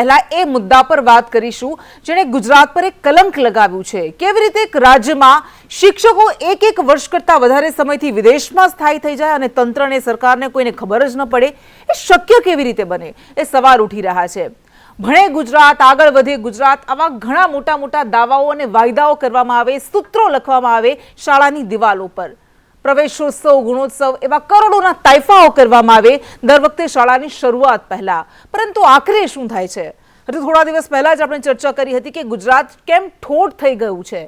પહેલા એ મુદ્દા પર વાત કરીશું જેણે ગુજરાત પર એક કલંક લગાવ્યું છે। કેવી રીતે એક રાજ્યમાં શિક્ષકો એક વર્ષ કરતા વધારે સમયથી વિદેશમાં સ્થાયી થઈ જાય અને તંત્રને સરકારને કોઈને ખબર જ ન પડે, એ શક્ય કેવી રીતે બને, એ સવાલ ઉઠી રહ્યા છે। ભણે ગુજરાત, આગળ વધે ગુજરાત, આવા ઘણા મોટા દાવાઓ અને વાયદાઓ કરવામાં આવે, સૂત્રો લખવામાં આવે શાળાની દિવાલો પર। પ્રવેશોત્સવ, ગુણોત્સવ એવા કરોડોના તાઇફાઓ કરવામાં આવે દર વખતે શાળાની શરૂઆત પહેલા, પરંતુ આખરે શું થાય છે? હજુ થોડા દિવસ પહેલા જ આપણે ચર્ચા કરી હતી કે ગુજરાત કેમ ઠોઠ થઈ ગયું છે।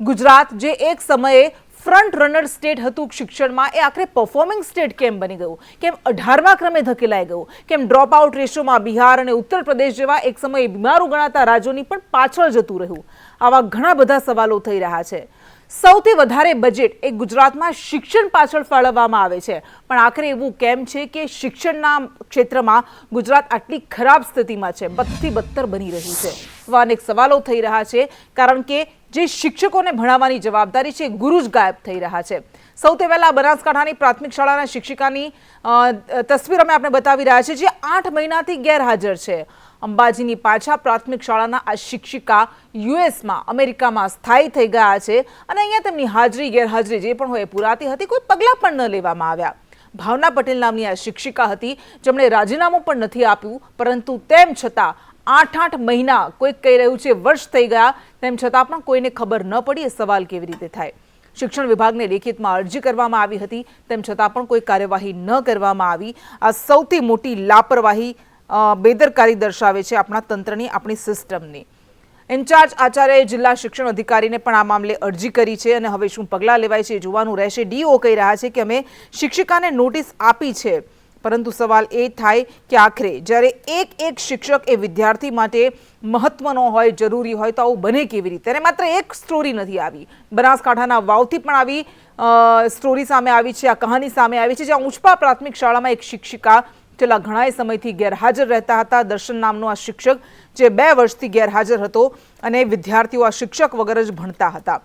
ગુજરાત જે એક સમયે ફ્રન્ટ રનર સ્ટેટ હતું શિક્ષણમાં, એ આખરે પરફોર્મિંગ સ્ટેટ કેમ બની ગયું? કેમ 18મા ક્રમે ધકેલાઈ ગયું? કેમ ડ્રોપ આઉટ રેશિયોમાં બિહાર અને ઉત્તર પ્રદેશ જેવા એક સમયે બીમારું ગણાતા રાજ્યોની પણ પાછળ જતું રહ્યું? આવા ઘણા બધા સવાલો થઈ રહ્યા છે। સૌથી વધારે બજેટ એ ગુજરાતમાં શિક્ષણ પાછળ ફાળવવામાં આવે છે, પણ આખરે એવું કેમ છે કે શિક્ષણના ક્ષેત્રમાં ગુજરાત આટલી ખરાબ સ્થિતિમાં છે, બદથી બદતર બની રહ્યું છે? આવા અનેક સવાલો થઈ રહ્યા છે, કારણ કે જે શિક્ષકોને ભણાવવાની જવાબદારી છે, ગુરુ જ ગાયબ થઈ રહ્યા છે। સૌથી પહેલા બનાસકાંઠાની પ્રાથમિક શાળાના શિક્ષિકાની તસવીર અમે આપણે બતાવી રહ્યા છીએ, જે 8 મહિનાથી ગેરહાજર છે। અંબાજીની પાછા પ્રાથમિક શાળાના આ શિક્ષિકા યુએસમાં, અમેરિકામાં સ્થાયી થઈ ગયા છે અને અહીંયા તેમની હાજરી ગેરહાજરી જે પણ હોય પુરાતી હતી, કોઈ પગલાં પણ ન લેવામાં આવ્યા। ભાવના પટેલ નામની આ શિક્ષિકા હતી જેમણે રાજીનામું પણ નથી આપ્યું, પરંતુ તેમ છતાં 8 મહિના, કોઈ કહી રહ્યું છે વર્ષ થઈ ગયા, તેમ છતાં પણ કોઈને ખબર ન પડી। એ સવાલ કેવી રીતે થાય? શિક્ષણ વિભાગને લેખિતમાં અરજી કરવામાં આવી હતી, તેમ છતાં પણ કોઈ કાર્યવાહી ન કરવામાં આવી। આ સૌથી મોટી લાપરવાહી, બેદરકારી દર્શાવે છે આપણા તંત્રની, આપણી સિસ્ટમની। ઇન્ચાર્જ આચાર્ય જિલ્લા શિક્ષણ અધિકારીને પણ આ મામલે અરજી કરી છે અને હવે શું પગલાં લેવાય છે એ જોવાનું રહેશે। ડીઓ કહી રહ્યા છે કે અમે શિક્ષિકાને નોટિસ આપી છે, પરંતુ સવાલ એ થાય કે આખરે જ્યારે એક શિક્ષક એ વિદ્યાર્થી માટે મહત્વનો હોય, જરૂરી હોય, તો આવું બને કેવી રીતે? અને માત્ર એક સ્ટોરી નથી આવી, બનાસકાંઠાના વાવથી પણ આવી સ્ટોરી સામે આવી છે, આ કહાની સામે આવી છે, જ્યાં ઉંચપા પ્રાથમિક શાળામાં એક શિક્ષિકા છેલ્લા ઘણા સમયથી ગેરહાજર રહેતા હતા। દર્શન નામનો આ શિક્ષક જે 2 વર્ષથી ગેરહાજર હતો અને વિદ્યાર્થીઓ આ શિક્ષક વગર જ ભણતા હતા।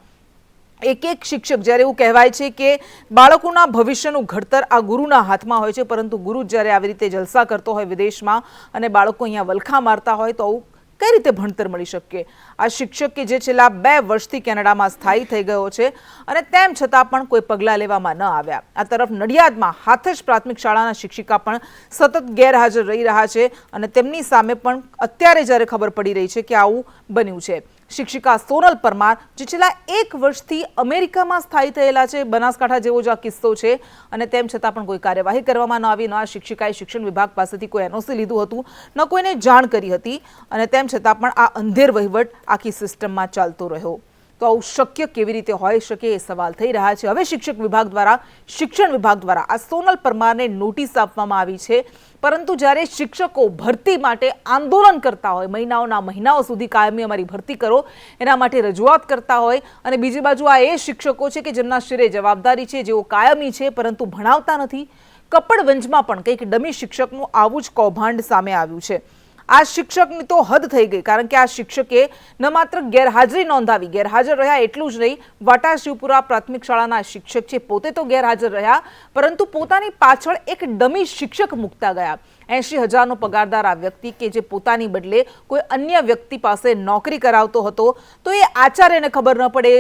એક શિક્ષક, જ્યારે એવું કહેવાય છે કે બાળકોના ભવિષ્યનું ઘડતર આ ગુરુના હાથમાં હોય છે, પરંતુ ગુરુ જ્યારે આવી રીતે જલસા કરતો હોય વિદેશમાં અને બાળકો અહીંયા વલખા મારતા હોય, તો આવું કઈ રીતે ભણતર મળી શકે? આ શિક્ષક કે જે છેલ્લા 2 વર્ષથી કેનેડામાં સ્થાયી થઈ ગયો છે અને તેમ છતાં પણ કોઈ પગલાં લેવામાં ન આવ્યા। આ તરફ નડિયાદમાં હાથજ પ્રાથમિક શાળાના શિક્ષિકા પણ સતત ગેરહાજર રહી રહ્યા છે અને તેમની સામે પણ અત્યારે જ્યારે ખબર પડી રહી છે કે આવું બન્યું છે। શિક્ષિકા સોનલ પરમાર, જે છેલ્લા 1 વર્ષથી અમેરિકામાં સ્થાયી થયેલા છે, બનાસકાંઠા જેવો જ આ કિસ્સો છે, અને તેમ છતાં પણ કોઈ કાર્યવાહી કરવામાં ન આવી। ન આ શિક્ષિકાએ શિક્ષણ વિભાગ પાસેથી કોઈ એનઓસી લીધું હતું, ન કોઈને જાણ કરી હતી, અને તેમ છતાં પણ આ અંધેર વહીવટ આખી સિસ્ટમમાં ચાલતો રહ્યો। તો આવું શક્ય કેવી રીતે હોઈ શકે, એ સવાલ થઈ રહ્યા છે। હવે શિક્ષણ વિભાગ દ્વારા આ સોનલ પરમારને નોટિસ આપવામાં આવી છે, પરંતુ જ્યારે શિક્ષકો ભરતી માટે આંદોલન કરતા હોય, મહિનાઓ સુધી કાયમી અમારી ભરતી કરો, એના માટે રજૂઆત કરતા હોય, અને બીજી બાજુ આ એ શિક્ષકો છે કે જેમના શિરે જવાબદારી છે, જેઓ કાયમી છે પરંતુ ભણાવતા નથી। કપડવંજમાં પણ કંઈક ડમી શિક્ષકનું આવું જ કૌભાંડ સામે આવ્યું છે। આ શિક્ષકની તો હદ થઈ ગઈ, કારણ કે આ શિક્ષકે ન માત્ર ગેરહાજરી નોંધાવી, ગેરહાજર રહ્યા એટલું જ નહીં, વાટા શિવપુરા પ્રાથમિક શાળાના શિક્ષક છે પોતે તો ગેરહાજર રહ્યા, પરંતુ પોતાની પાછળ એક ડમી શિક્ષક મૂકતા ગયા। 80,000નો પગારદાર આ વ્યક્તિ કે જે પોતાની બદલે કોઈ અન્ય વ્યક્તિ પાસે નોકરી કરાવતો હતો, તો એ આચાર્યને ખબર ન પડે,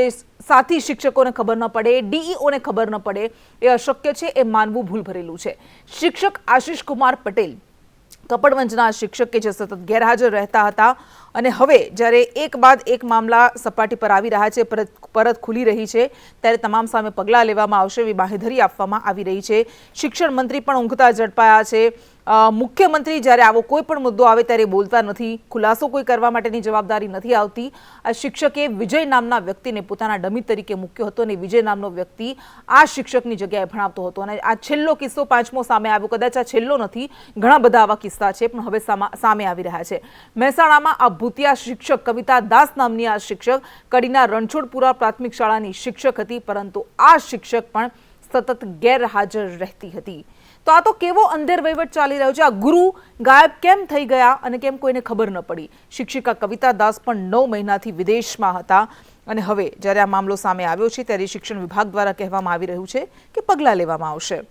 સાથી શિક્ષકોને ખબર ન પડે, ડીઈઓને ખબર ન પડે, એ અશક્ય છે, એ માનવું ભૂલ ભરેલું છે। શિક્ષક આશિષ કુમાર પટેલ, કપડવંજના શિક્ષક કે જે સતત ગેરહાજર રહેતા હતા, અને હવે જ્યારે એક બાદ એક મામલા સપાટી પર આવી રહ્યા છે, પરત ખુલી રહી છે, ત્યારે તમામ સામે પગલાં લેવામાં આવશે એવી બાંહેધરી આપવામાં આવી રહી છે। શિક્ષણ મંત્રી પણ ઊંઘતા ઝડપાયા છે। મુખ્યમંત્રી જ્યારે આવો કોઈ પણ મુદ્દો આવે ત્યારે બોલતા નથી, ખુલાસો કોઈ કરવા માટેની જવાબદારી નથી આવતી। આ શિક્ષકે વિજય નામના વ્યક્તિને પોતાના ડમી તરીકે મૂક્યો હતો, અને વિજય નામનો વ્યક્તિ આ શિક્ષકની જગ્યાએ ભણાવતો હતો, અને આ છેલ્લો કિસ્સો 5મો સામે આવ્યો। કદાચ આ છેલ્લો નથી, ઘણા બધા આવા કિસ્સા છે, પણ હવે સામે આવી રહ્યા છે। મહેસાણામાં આ ભૂતિયા શિક્ષક કવિતા દાસ નામની આ શિક્ષક કડીના રણછોડપુરા પ્રાથમિક શાળાની શિક્ષક હતી, પરંતુ આ શિક્ષક પણ સતત ગેરહાજર રહેતી હતી। તો આ તો કેવો અંધેર વહીવટ ચાલી રહ્યો છે? આ ગુરુ ગાયબ કેમ થઈ ગયા અને કેમ કોઈને ખબર ન પડી? શિક્ષિકા કવિતા દાસ પણ 9 મહિનાથી વિદેશમાં હતા, અને હવે જ્યારે આ મામલો સામે આવ્યો છે ત્યારે શિક્ષણ વિભાગ દ્વારા કહેવામાં આવી રહ્યું છે કે પગલાં લેવામાં આવશે।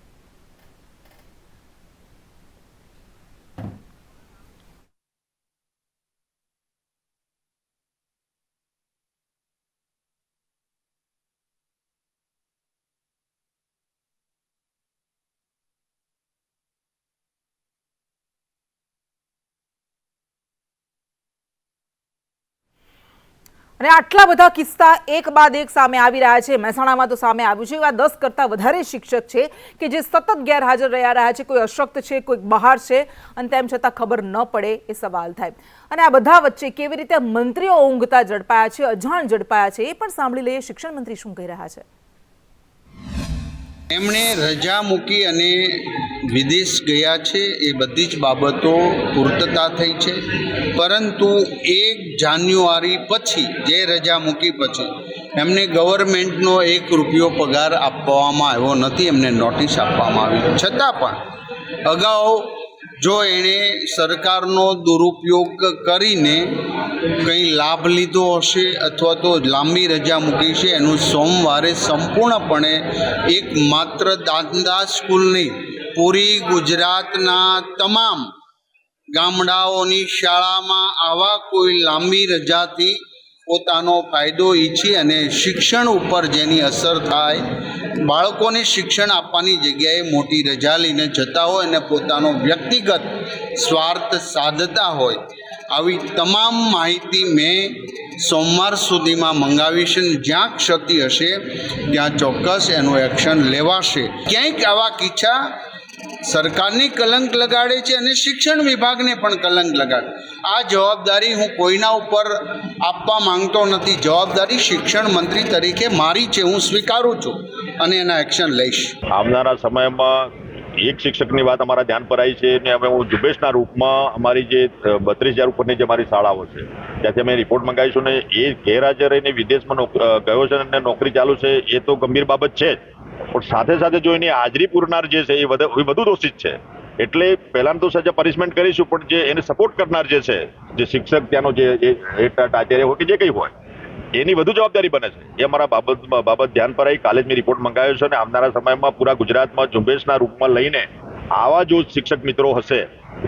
અને આટલા બધા કિસ્સા એક બાદ એક સામે આવી રહ્યા છે. મહેસાણામાં તો સામે આવ્યું છે એવા 10 કરતાં વધારે શિક્ષક છે કે જે સતત ગેરહાજર રહ્યા છે. કોઈ અશક્ત છે, કોઈક બહાર છે અને તેમ છતાં ખબર ન પડે એ સવાલ થાય. અને આ બધા વચ્ચે કેવી રીતે મંત્રીઓ ઊંઘતા ઝડપાયા છે, અજાણ ઝડપાયા છે, એ પણ સાંભળી લઈએ શિક્ષણ મંત્રી શું કહી રહ્યા છે. એમણે રજા મૂકી અને વિદેશ ગયા છે એ બધી જ બાબતો પૂર્તતા થઈ છે, પરંતુ 1 જાન્યુઆરી પછી જે રજા મૂકી પછી એમને ગવર્મેન્ટનો 1 રૂપિયો પગાર આપવામાં આવ્યો નથી. એમને નોટિસ આપવામાં આવી. છતાં પણ અગાઉ જો એણે સરકારનો દુરુપયોગ કરીને કંઈ લાભ લીધો હશે અથવા તો લાંબી રજા મૂકી છે, એનું સોમવારે સંપૂર્ણપણે એકમાત્ર દાંતા સ્કૂલ નહીં, પૂરી ગુજરાતના તમામ ગામડાઓની શાળામાં આવા કોઈ લાંબી રજાથી પોતાનો ફાયદો ઈચ્છી અને શિક્ષણ ઉપર જેની અસર થાય, બાળકોને શિક્ષણ આપવાની જગ્યાએ મોટી રજા લઈને જતા હોય અને પોતાનો વ્યક્તિગત સ્વાર્થ સાધતા હોય, આવી તમામ માહિતી મેં સોમવાર સુધીમાં મંગાવી છે. જ્યાં ક્ષતિ હશે ત્યાં ચોક્કસ એનું એક્શન લેવાશે. ક્યાંક આવા કિસ્સા સરકારની કલંક લગાડે છે અને શિક્ષણ વિભાગને પણ કલંક લગાડે. આ જવાબદારી હું કોઈના ઉપર આપવા માંગતો નથી. જવાબદારી શિક્ષણ મંત્રી તરીકે મારી છે, હું સ્વીકારું છું અને એના એક્શન લઈશ. આવનારા સમયમાં એક શિક્ષકની વાત અમારા ધ્યાન પર આવી છે અને અમે હું ઝુંબેશના રૂપમાં અમારી જે 32,000 ઉપરની જે મારી શાળાઓ છે ત્યાંથી અમે રિપોર્ટ મંગાવીશું ને એ ગેરહાજર રહીને વિદેશમાં ગયો છે અને નોકરી ચાલુ છે એ તો ગંભીર બાબત છે જ, પણ સાથે સાથે જો એની હાજરી પૂરનાર જે છે એ વધુ દોષિત છે. એટલે પહેલાં તો સજા પનિશમેન્ટ કરીશું, પણ જે એને સપોર્ટ કરનાર જે છે, જે શિક્ષક ત્યાંનો જે આચાર્ય હોય કે જે કંઈ હોય, એની વધુ જવાબદારી બને છે. એ અમારા બાબત ધ્યાન પર આવી. કાલે જ મેં રિપોર્ટ મંગાવ્યો છે અને આવનારા સમયમાં પૂરા ગુજરાતમાં ઝુંબેશના રૂપમાં લઈને આવા જો શિક્ષક મિત્રો હશે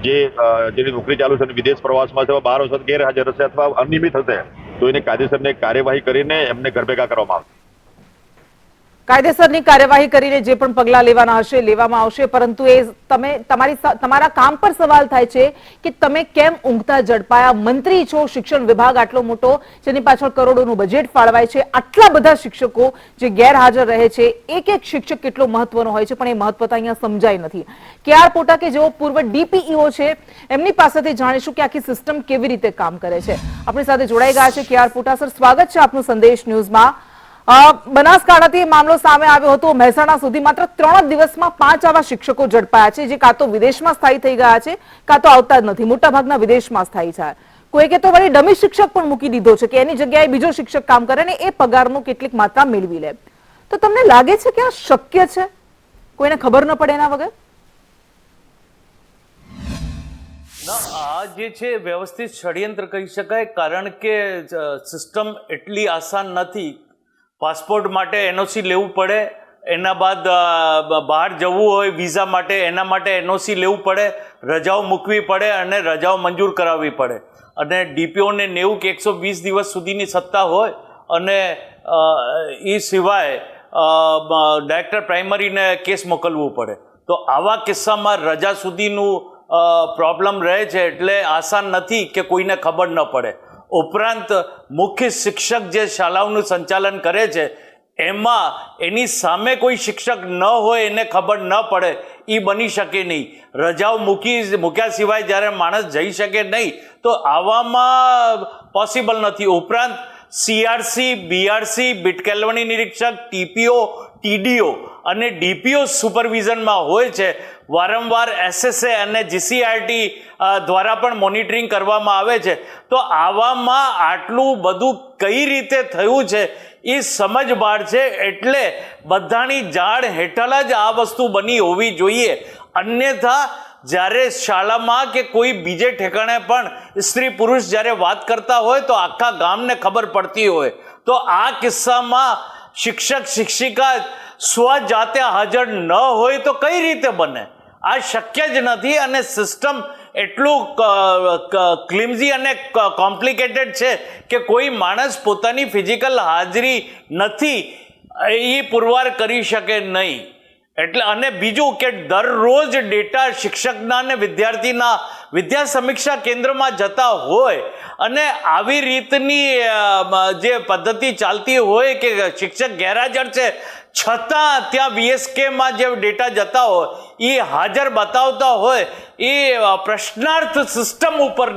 જેની નોકરી ચાલુ છે અને વિદેશ પ્રવાસમાં છે, બહાર હશે, ગેરહાજર હશે અથવા અનિયમિત હશે, તો એને કાયદેસરની કાર્યવાહી કરીને એમને ઘર ભેગા કરવામાં આવશે. કાયદેસરની કાર્યવાહી કરીને જે પણ પગલાં લેવાના હશે લેવામાં આવશે. પરંતુ એ તમારા કામ પર સવાલ થાય છે કે તમે કેમ ઊંઘતા ઝડપાયા? મંત્રી છો, શિક્ષણ વિભાગ આટલો મોટો જેની પાછળ કરોડોનું બજેટ ફાળવાય છે, આટલા બધા શિક્ષકો જે ગેરહાજર રહે છે, એક શિક્ષક કેટલો મહત્વનો હોય છે, પણ એ મહત્વતા અહીંયા સમજાય નથી. KR પોટા કે જેઓ પૂર્વ DPEO છે, એમની પાસેથી જાણીશું કે આખી સિસ્ટમ કેવી રીતે કામ કરે છે. આપણી સાથે જોડાઈ ગયા છે KR પોટા. સર, સ્વાગત છે આપનું સંદેશ ન્યૂઝમાં. બનાસકાંઠાથી મામલો સામે આવ્યો હતો. મહેસાણા સુધી માત્ર 3 દિવસમાં 5 આવા શિક્ષકો ઝડપાયા છે, જે કાં તો વિદેશમાં સ્થાયી થઈ ગયા છે કાં તો આવતા જ નથી. મોટાભાગના વિદેશમાં સ્થાયી છે. કોઈકે તો વળી ડમી શિક્ષક પણ મૂકી દીધો છે કે એની જગ્યાએ બીજો શિક્ષક કામ કરે ને એ પગારનો કેટલીક માત્રા મેળવી લે. તો તમને લાગે છે કે આ શક્ય છે? કોઈને ખબર ન પડે એના વગર? આ જે છે વ્યવસ્થિત ષડયંત્ર કહી શકાય, કારણ કે સિસ્ટમ એટલી આસાન નથી. પાસપોર્ટ માટે NOC લેવું પડે, એના બાદ બહાર જવું હોય વિઝા માટે, એના માટે NOC લેવું પડે, રજાઓ મૂકવી પડે અને રજાઓ મંજૂર કરાવવી પડે. અને DPOને 90 કે 120 દિવસ સુધીની સત્તા હોય અને એ સિવાય ડાયરેક્ટર પ્રાઇમરીને કેસ મોકલવું પડે. તો આવા કિસ્સામાં રજા સુધીનું પ્રોબ્લેમ રહે છે, એટલે આસાન નથી કે કોઈને ખબર ન પડે. ઉપરાંત મુખ્ય શિક્ષક જે શાળાઓનું સંચાલન કરે છે એમાં એની સામે કોઈ શિક્ષક ન હોય, એને ખબર ન પડે, એ બની શકે નહીં. રજાઓ મૂક્યા સિવાય જ્યારે માણસ જઈ શકે નહીં, તો આવામાં પોસિબલ નથી. ઉપરાંત CRC, BRC, બીટ કેળવણી નિરીક્ષક, TPO, TDO અને DPO સુપરવિઝનમાં હોય છે. વારંવાર SSA અને GCRT દ્વારા પણ મોનિટરિંગ કરવામાં આવે છે. તો આવામાં આટલું બધું કઈ રીતે થયું છે એ સમજ બહાર છે. એટલે બધાની જાણ હેઠળ જ આ વસ્તુ બની હોવી જોઈએ. અન્યથા જ્યારે શાળામાં કે કોઈ બીજે ઠેકાણે પણ સ્ત્રી પુરુષ જ્યારે વાત કરતા હોય તો આખા ગામને ખબર પડતી હોય, તો આ કિસ્સામાં શિક્ષક શિક્ષિકા સ્વજાતે હાજર ન હોય તો કઈ રીતે બને? આ શક્ય જ નથી. અને સિસ્ટમ એટલું ક્લિમ્ઝી અને કોમ્પ્લિકેટેડ છે કે કોઈ માણસ પોતાની ફિઝિકલ હાજરી નથી એ પુરવાર કરી શકે નહીં. એટલે અને બીજું કે દરરોજ ડેટા શિક્ષકના અને વિદ્યાર્થીના વિદ્યા સમીક્ષા કેન્દ્રમાં જતા હોય અને આવી રીતની જે પદ્ધતિ ચાલતી હોય કે શિક્ષક ગેરહાજર છે છતાં ત્યાં VSK-માં જે ડેટા જતા હોય એ હાજર બતાવતા હોય એ પ્રશ્નાર્થ સિસ્ટમ ઉપર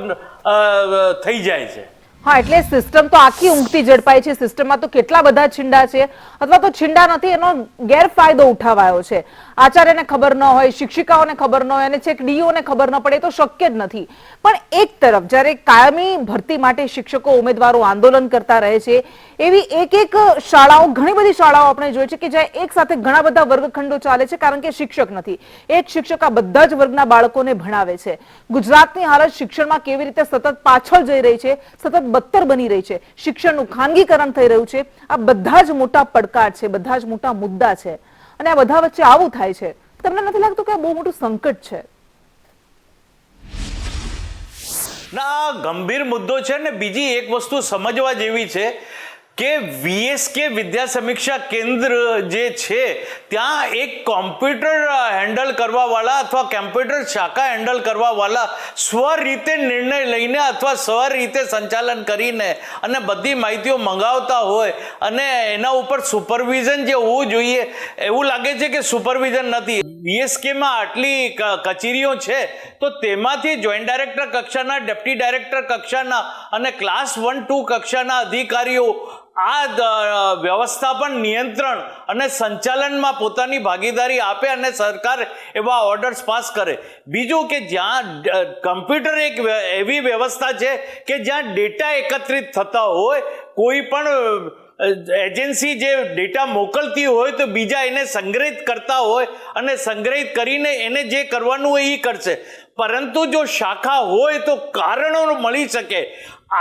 થઈ જાય છે. હા, એટલે સિસ્ટમ તો આખી ઊંઘતી ઝડપાય છે. સિસ્ટમમાં તો કેટલા બધા છીંડા છે, અથવા તો છીંડા નથી, એનો ગેરફાયદો ઉઠાવાયો છે. આચાર્યને ખબર ન હોય, શિક્ષિકાઓને ખબર ન હોય અને છેક ડીઓને ખબર ન પડે તો શક્ય જ નથી. પણ એક તરફ જ્યારે કાયમી ભરતી માટે શિક્ષકો ઉમેદવારો આંદોલન કરતા રહે છે, એવી એક શાળાઓ, ઘણી બધી શાળાઓ આપણે જોઈએ છે કે જ્યાં એક સાથે ઘણા બધા વર્ગખંડો ચાલે છે, કારણ કે શિક્ષક નથી. એક શિક્ષક આ બધા જ વર્ગના બાળકોને ભણાવે છે. ગુજરાતની હાલત શિક્ષણમાં કેવી રીતે સતત પાછળ જઈ રહી છે, સતત બદતર બની રહી છે, શિક્ષણનું ખાનગીકરણ થઈ રહ્યું છે, આ બધા જ મોટા પડકાર છે, બધા જ મોટા મુદ્દા છે. અને આ બધા વચ્ચે આવું થાય છે, તમને નથી લાગતું કે આ બહુ મોટું સંકટ છે? ના, આ ગંભીર મુદ્દો છે ને બીજી એક વસ્તુ સમજવા જેવી છે કે VSK વિદ્યા સમીક્ષા કેન્દ્ર જે છે ત્યાં એક કોમ્પ્યુટર હેન્ડલ કરવા વાળા અથવા કોમ્પ્યુટર શાખા હેન્ડલ કરવા વાળા સ્વરીતે નિર્ણય લઈને અથવા સ્વરીતે સંચાલન કરીને અને બધી માહિતીઓ મંગાવતા હોય અને એના ઉપર સુપરવિઝન જે હોવું જોઈએ એવું લાગે છે કે સુપરવિઝન નથી. VSK-માં આટલી કચેરીઓ છે તો તેમાંથી જોઈન્ટ ડાયરેક્ટર કક્ષાના, ડેપ્ટી ડાયરેક્ટર કક્ષાના અને ક્લાસ 1-2 કક્ષાના અધિકારીઓ આ વ્યવસ્થાપન, નિયંત્રણ અને સંચાલનમાં પોતાની ભાગીદારી આપે અને સરકાર એવા ઓર્ડર્સ પાસ કરે. બીજું કે જ્યાં કમ્પ્યુટર એક એવી વ્યવસ્થા છે કે જ્યાં ડેટા એકત્રિત થતા હોય, કોઈ પણ એજન્સી જે ડેટા મોકલતી હોય તો બીજા એને સંગ્રહિત કરતા હોય અને સંગ્રહિત કરીને એને જે કરવાનું હોય એ કરશે. પરંતુ જો શાખા હોય તો કારણો મળી શકે.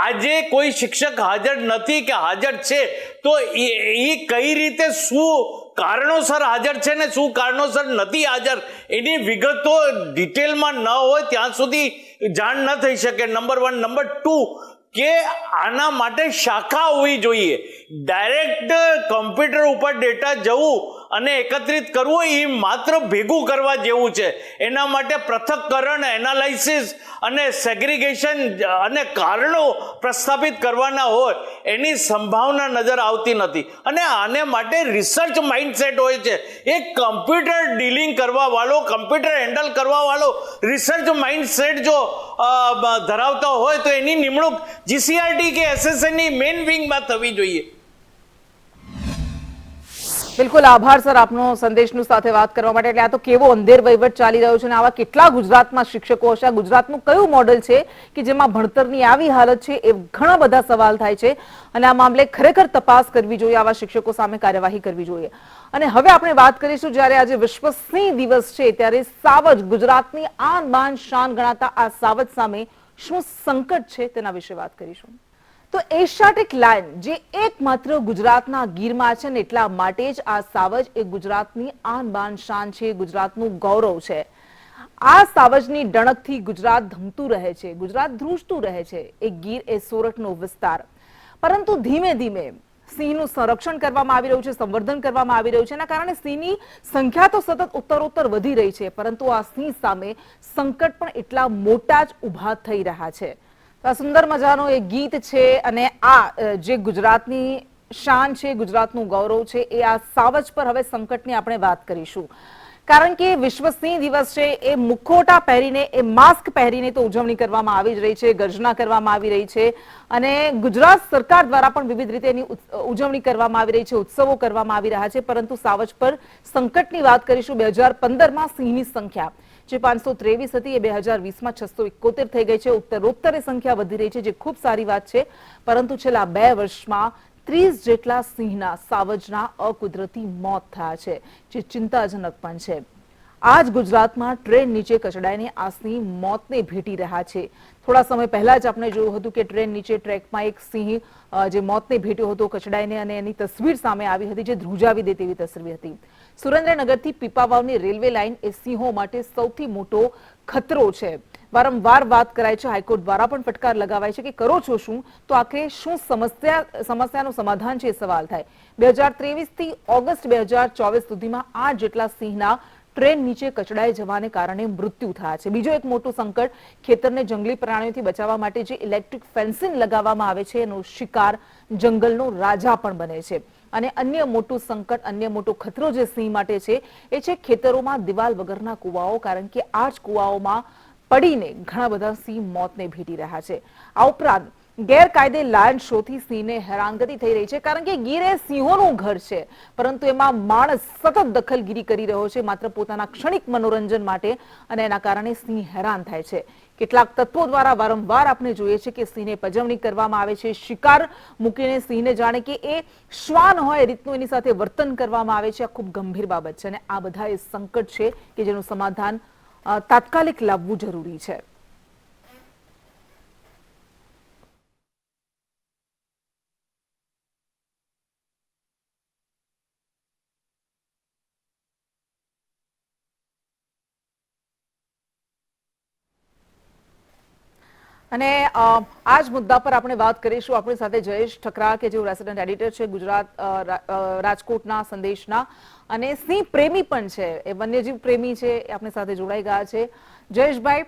આજે કોઈ શિક્ષક હાજર નથી કે હાજર છે તો એ કઈ રીતે, શું કારણોસર હાજર છે ને શું કારણોસર નથી હાજર, એની વિગતો ડિટેલમાં ન હોય ત્યાં સુધી જાણ ન થઈ શકે. નંબર 1. નંબર 2 કે આના માટે શાખા હોવી જોઈએ. ડાયરેક્ટ કોમ્પ્યુટર ઉપર ડેટા જવું અને એકત્રિત કરવું એ માત્ર ભેગું કરવા જેવું છે. એના માટે પૃથક્કરણ, એનાલાઇસિસ અને સેગ્રીગેશન અને કારણો પ્રસ્થાપિત કરવાના હોય એની સંભાવના નજર આવતી નથી. અને આને માટે રિસર્ચ માઇન્ડસેટ હોય છે. એક કમ્પ્યુટર ડીલિંગ કરવા વાળો, કમ્પ્યુટર હેન્ડલ કરવા વાળો રિસર્ચ માઇન્ડસેટ જો ધરાવતા હોય તો એની નિમણૂક GCRT કે SSN ની મેઇન વિંગમાં થવી જોઈએ. બિલકુલ, આભાર સર આપનો સંદેશનું સાથે વાત કરવા માટે. એટલે આ તો કેવો અંધેર વહીવટ ચાલી રહ્યો છે અને આવા કેટલા ગુજરાતમાં શિક્ષકો હશે, આ ગુજરાતનું કયું મોડેલ છે કે જેમાં ભણતરની આવી હાલત છે, એ ઘણા બધા સવાલ થાય છે અને આ મામલે ખરેખર તપાસ કરવી જોઈએ, આવા શિક્ષકો સામે કાર્યવાહી કરવી જોઈએ. અને હવે આપણે વાત કરીશું, જ્યારે આજે વિશ્વ સિંહ દિવસ છે ત્યારે સાવજ, ગુજરાતની આન બાન શાન ગણાતા આ સાવજ સામે શું સંકટ છે તેના વિશે વાત કરીશું. તો એશિયાટિક લાયન જે એકમાત્ર ગુજરાતના ગીરમાં છે ને એટલા માટે જ આ સાવજ એ ગુજરાતની આન બાન શાન છે, ગુજરાતનું ગૌરવ છે. આ સાવજની ડણકથી ગુજરાત ધમતું રહે છે, ગુજરાત ધ્રુજતું રહે છે. એ ગીર એ સોરઠનો વિસ્તાર. પરંતુ ધીમે ધીમે સિંહનું સંરક્ષણ કરવામાં આવી રહ્યું છે, સંવર્ધન કરવામાં આવી રહ્યું છે. એના કારણે સિંહની સંખ્યા તો સતત ઉત્તરોત્તર વધી રહી છે, પરંતુ આ સિંહ સામે સંકટ પણ એટલા મોટા જ ઊભા થઈ રહ્યા છે. આ સુંદર મજાનો એ ગીત છે અને આ જે ગુજરાતની શાન છે, ગુજરાતનું ગૌરવ છે, એ આ સાવજ પર હવે સંકટની આપણે વાત કરીશું. કારણ કે વિશ્વ સિંહ દિવસ છે એ મુખોટા પહેરીને, એ માસ્ક પહેરીને તો ઉજવણી કરવામાં આવી જ રહી છે, ગર્જના કરવામાં આવી રહી છે અને ગુજરાત સરકાર દ્વારા પણ વિવિધ રીતે એની ઉજવણી કરવામાં આવી રહી છે, ઉત્સવો કરવામાં આવી રહ્યા છે. પરંતુ સાવજ પર સંકટની વાત કરીશું. 2015માં સિંહની સંખ્યા જે 523 હતી એ 2020માં 671 થઈ ગઈ છે. ઉત્તરોત્તર સંખ્યા વધી રહી છે, જે ખૂબ સારી વાત છે. પરંતુ છેલ્લા 2 વર્ષમાં 30 જેટલા સિંહના, સાવજના અકુદરતી મોત થયા છે, જે ચિંતાજનક પણ છે. આજ ગુજરાતમાં ટ્રેન નીચે કચડાઈને આ સિંહ મોતને ભેટી રહ્યા છે. થોડા સમય પહેલા જ આપણે જોયું હતું કે ટ્રેન નીચે ટ્રેકમાં એક સિંહ જે મોતને ભેટ્યો હતો કચડાઈને, અને એની તસવીર સામે આવી હતી જે ધ્રુજાવી દે તેવી તસવીર હતી. સુરેન્દ્રનગરથી પીપાવાવની રેલવે લાઇન એ સિંહો માટે સૌથી મોટો ખતરો છે. વારંવાર વાત કરાય છે, હાઈકોર્ટ દ્વારા પણ ફટકાર લગાવાય છે કે કરો છો શું, તો આખરે શું સમસ્યાનું સમાધાન છે એ સવાલ થાય. 2023 થી ઓગસ્ટ 2024 સુધીમાં 8 જેટલા સિંહના ટ્રેન નીચે કચડાઈ જવાને કારણે મૃત્યુ થયા છે. બીજો એક મોટું સંકટ, ખેતરને જંગલી પ્રાણીઓથી બચાવવા માટે જે ઇલેક્ટ્રિક ફેન્સિંગ લગાવવામાં આવે છે એનો શિકાર જંગલનો રાજા પણ બને છે. અને અન્ય મોટું સંકટ, અન્ય મોટો ખતરો જે સિંહ માટે છે એ છે ખેતરોમાં દિવાલ વગરના કુવાઓ, કારણ કે આ જ કુવાઓમાં પડીને ઘણા બધા સિંહ મોતને ભેટી રહ્યા છે. આ ઉપરાંત ગેરકાયદે લાયન શોથી સિંહને હેરાનગતિ થઈ રહી છે, કારણ કે ગીર એ સિંહોનું ઘર છે, પરંતુ એમાં માણસ સતત દખલગીરી કરી રહ્યો છે માત્ર પોતાના ક્ષણિક મનોરંજન માટે, અને એના કારણે સિંહ હેરાન થાય છે. કેટલાક તત્વો દ્વારા વારંવાર આપણે જોઈએ છે કે સિંહને પજવણી કરવામાં આવે છે, શિકાર મૂકીને સિંહને જાણે કે એ શ્વાન હોય એ રીતનું એની સાથે વર્તન કરવામાં આવે છે. આ ખૂબ ગંભીર બાબત છે અને આ બધા એ સંકટ છે કે જેનું સમાધાન તાત્કાલિક લાવવું જરૂરી છે. અને આ જ મુદ્દા પર આપણે વાત કરીશું. આપણી સાથે જયેશ ઠકરા કે જેઓ રેસિડેન્ટ એડિટર છે ગુજરાત રાજકોટના સંદેશના, અને સિંહ પ્રેમી પણ છે, એ વન્યજીવ પ્રેમી છે, એ આપણી સાથે જોડાઈ ગયા છે. જયેશભાઈ,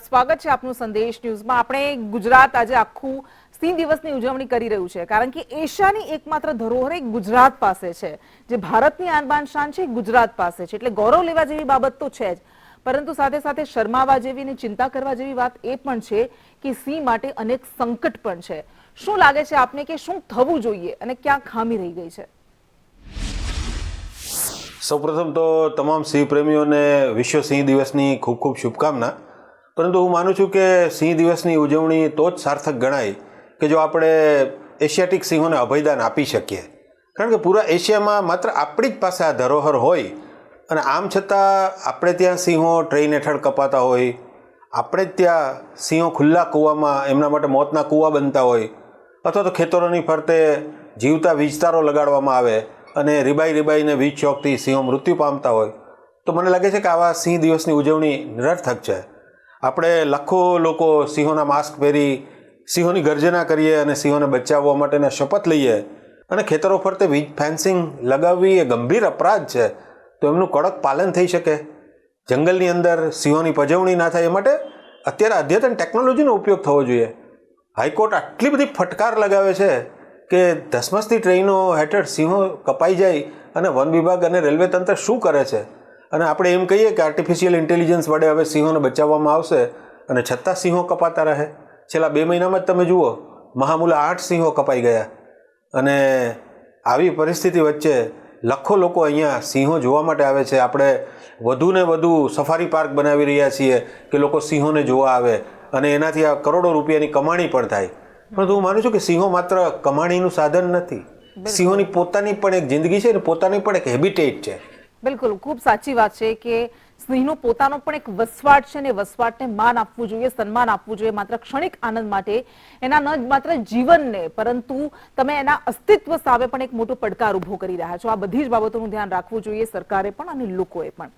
સ્વાગત છે આપનું સંદેશ ન્યૂઝમાં. આપણે ગુજરાત આજે આખું સિંહ દિવસની ઉજવણી કરી રહ્યું છે, કારણ કે એશિયાની એકમાત્ર ધરોહર એ ગુજરાત પાસે છે, જે ભારતની આન બાન શાન છે ગુજરાત પાસે છે, એટલે ગૌરવ લેવા જેવી બાબત તો છે જ, પરંતુ સાથે સાથે શરમાવા જેવી અને ચિંતા કરવા જેવી વાત એ પણ છે કે સિંહ માટે અનેક સંકટ પણ છે. શું લાગે છે આપને કે શું થવું જોઈએ અને ક્યાં ખામી રહી ગઈ છે? સૌપ્રથમ તો તમામ સિંહ પ્રેમીઓને વિશ્વ સિંહ દિવસની ખૂબ ખૂબ શુભકામના. પરંતુ હું માનું છું કે સિંહ દિવસની ઉજવણી તો જ સાર્થક ગણાય કે જો આપણે એશિયાટિક સિંહોને અભયદાન આપી શકીએ. કારણ કે પૂરા એશિયામાં માત્ર આપણી જ પાસે આ ધરોહર હોય, અને આમ છતાં આપણે ત્યાં સિંહો ટ્રેન હેઠળ કપાતા હોય, આપણે જ ત્યાં સિંહો ખુલ્લા કૂવામાં એમના માટે મોતના કૂવા બનતા હોય, અથવા તો ખેતરોની ફરતે જીવતા વીજતારો લગાડવામાં આવે અને રીબાઈને વીજ શોકથી સિંહો મૃત્યુ પામતા હોય, તો મને લાગે છે કે આવા સિંહ દિવસની ઉજવણી નિરર્થક છે. આપણે લાખો લોકો સિંહોના માસ્ક પહેરી સિંહોની ગર્જના કરીએ અને સિંહોને બચાવવા માટેના શપથ લઈએ, અને ખેતરો ફરતે વીજ ફેન્સિંગ લગાવવી એ ગંભીર અપરાધ છે, તો એમનું કડક પાલન થઈ શકે, જંગલની અંદર સિંહોની પજવણી ના થાય એ માટે અત્યારે અદ્યતન ટેકનોલોજીનો ઉપયોગ થવો જોઈએ. હાઈકોર્ટ આટલી બધી ફટકાર લગાવે છે કે ધસમસતી ટ્રેનો હેઠળ સિંહો કપાઈ જાય અને વન વિભાગ અને રેલવે તંત્ર શું કરે છે, અને આપણે એમ કહીએ કે આર્ટિફિશિયલ ઇન્ટેલિજન્સ વડે હવે સિંહોને બચાવવામાં આવશે, અને છતાં સિંહો કપાતા રહે. છેલ્લા 2 મહિનામાં જ તમે જુઓ, મહામૂલા 8 સિંહો કપાઈ ગયા. અને આવી પરિસ્થિતિ વચ્ચે લાખો લોકો અહીંયા સિંહો જોવા માટે આવે છે. આપણે વધુ ને વધુ સફારી પાર્ક બનાવી રહ્યા છીએ કે લોકો સિંહોને જોવા આવે, અને એનાથી આ કરોડો રૂપિયાની કમાણી પણ થાય. પરંતુ હું માનું છું કે સિંહો માત્ર કમાણીનું સાધન નથી, સિંહોની પોતાની પણ એક જિંદગી છે અને પોતાની પણ એક હેબિટેટ છે. બિલકુલ, ખૂબ સાચી વાત છે કે સિંહનો પોતાનો પણ એક વસવાટ છે, ને વસવાટને માન આપવું જોઈએ, સન્માન આપવું જોઈએ, માત્ર ક્ષણિક આનંદ માટે, એના ન માત્ર જીવનને, પરંતુ તમે એના અસ્તિત્વ સામે પણ એક મોટો પડકાર ઉભો કરી રહ્યા છો. આ બધી જ બાબતોનું ધ્યાન રાખવું જોઈએ સરકારે પણ અને લોકોએ પણ.